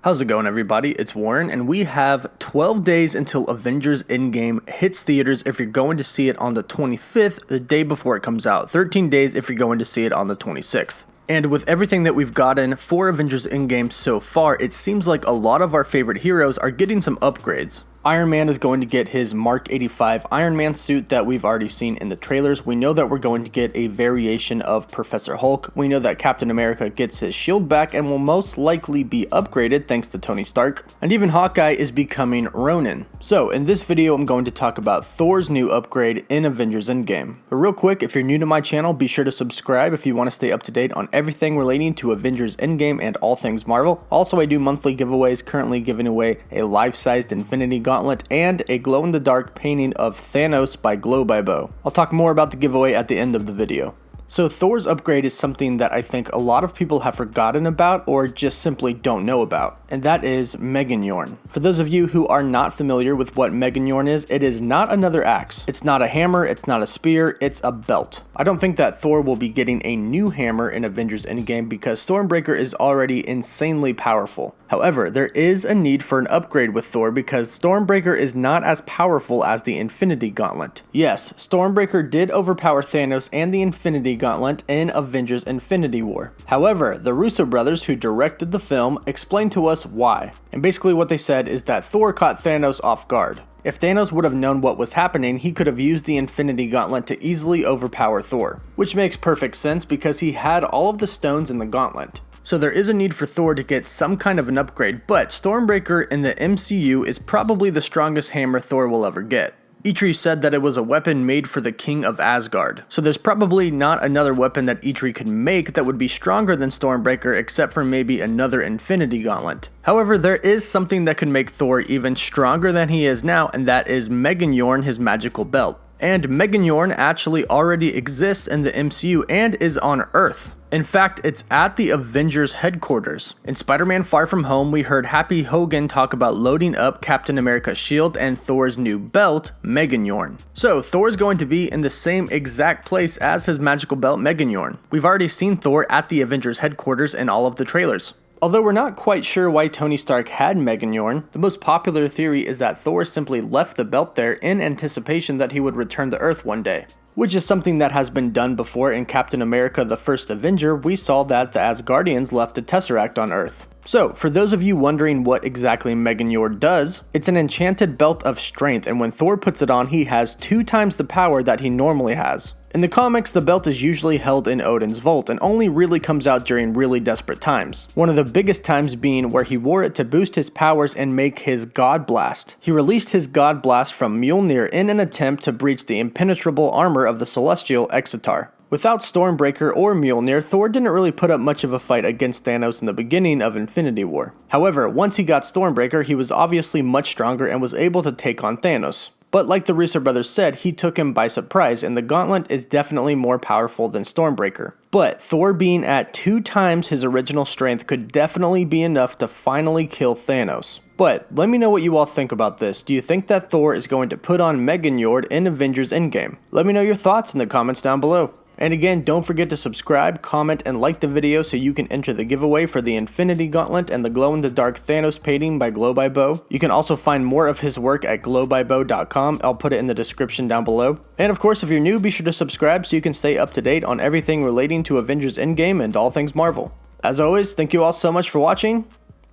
How's it going, everybody? It's Warren, and we have 12 days until Avengers Endgame hits theaters if you're going to see it on the 25th, the day before it comes out. 13 days if you're going to see it on the 26th. And with everything that we've gotten for Avengers Endgame so far, it seems like a lot of our favorite heroes are getting some upgrades. Iron Man is going to get his Mark 85 Iron Man suit that we've already seen in the trailers. We know that we're going to get a variation of Professor Hulk. We know that Captain America gets his shield back and will most likely be upgraded thanks to Tony Stark. And even Hawkeye is becoming Ronin. So in this video, I'm going to talk about Thor's new upgrade in Avengers Endgame. But real quick, if you're new to my channel, be sure to subscribe if you want to stay up to date on everything relating to Avengers Endgame and all things Marvel. Also, I do monthly giveaways, currently giving away a life-sized Infinity Gauntlet and a glow-in-the-dark painting of Thanos by Glow by Bo. I'll talk more about the giveaway at the end of the video. So Thor's upgrade is something that I think a lot of people have forgotten about or just simply don't know about, and that is Meginyorn. For those of you who are not familiar with what Meginyorn is, it is not another axe. It's not a hammer, it's not a spear, it's a belt. I don't think that Thor will be getting a new hammer in Avengers Endgame because Stormbreaker is already insanely powerful. However, there is a need for an upgrade with Thor because Stormbreaker is not as powerful as the Infinity Gauntlet. Yes, Stormbreaker did overpower Thanos and the Infinity Gauntlet in Avengers Infinity War. However, the Russo brothers who directed the film explained to us why. And basically what they said is that Thor caught Thanos off guard. If Thanos would have known what was happening, he could have used the Infinity Gauntlet to easily overpower Thor. Which makes perfect sense because he had all of the stones in the gauntlet. So there is a need for Thor to get some kind of an upgrade, but Stormbreaker in the MCU is probably the strongest hammer Thor will ever get. Eitri said that it was a weapon made for the King of Asgard, so there's probably not another weapon that Eitri could make that would be stronger than Stormbreaker except for maybe another Infinity Gauntlet. However, there is something that could make Thor even stronger than he is now, and that is Meginyorn, his magical belt. And Meginyorn actually already exists in the MCU and is on Earth. In fact, it's at the Avengers headquarters. In Spider-Man Far From Home, we heard Happy Hogan talk about loading up Captain America's shield and Thor's new belt, Meginyorn. So Thor's going to be in the same exact place as his magical belt, Meginyorn. We've already seen Thor at the Avengers headquarters in all of the trailers. Although we're not quite sure why Tony Stark had Meginyorn, the most popular theory is that Thor simply left the belt there in anticipation that he would return to Earth one day. Which is something that has been done before in Captain America the First Avenger. We saw that the Asgardians left the Tesseract on Earth. So, for those of you wondering what exactly Meginyorn does, it's an enchanted belt of strength, and when Thor puts it on, he has 2 times the power that he normally has. In the comics, the belt is usually held in Odin's vault and only really comes out during really desperate times. One of the biggest times being where he wore it to boost his powers and make his God Blast. He released his God Blast from Mjolnir in an attempt to breach the impenetrable armor of the celestial Exitar. Without Stormbreaker or Mjolnir, Thor didn't really put up much of a fight against Thanos in the beginning of Infinity War. However, once he got Stormbreaker, he was obviously much stronger and was able to take on Thanos. But like the Russo brothers said, he took him by surprise, and the gauntlet is definitely more powerful than Stormbreaker. But Thor being at 2 times his original strength could definitely be enough to finally kill Thanos. But let me know what you all think about this. Do you think that Thor is going to put on Meginyorn in Avengers Endgame? Let me know your thoughts in the comments down below. And again, don't forget to subscribe, comment, and like the video so you can enter the giveaway for the Infinity Gauntlet and the glow-in-the-dark Thanos painting by Glow by Bo. You can also find more of his work at glowbybo.com. I'll put it in the description down below. And of course, if you're new, be sure to subscribe so you can stay up to date on everything relating to Avengers Endgame and all things Marvel. As always, thank you all so much for watching.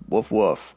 Woof woof.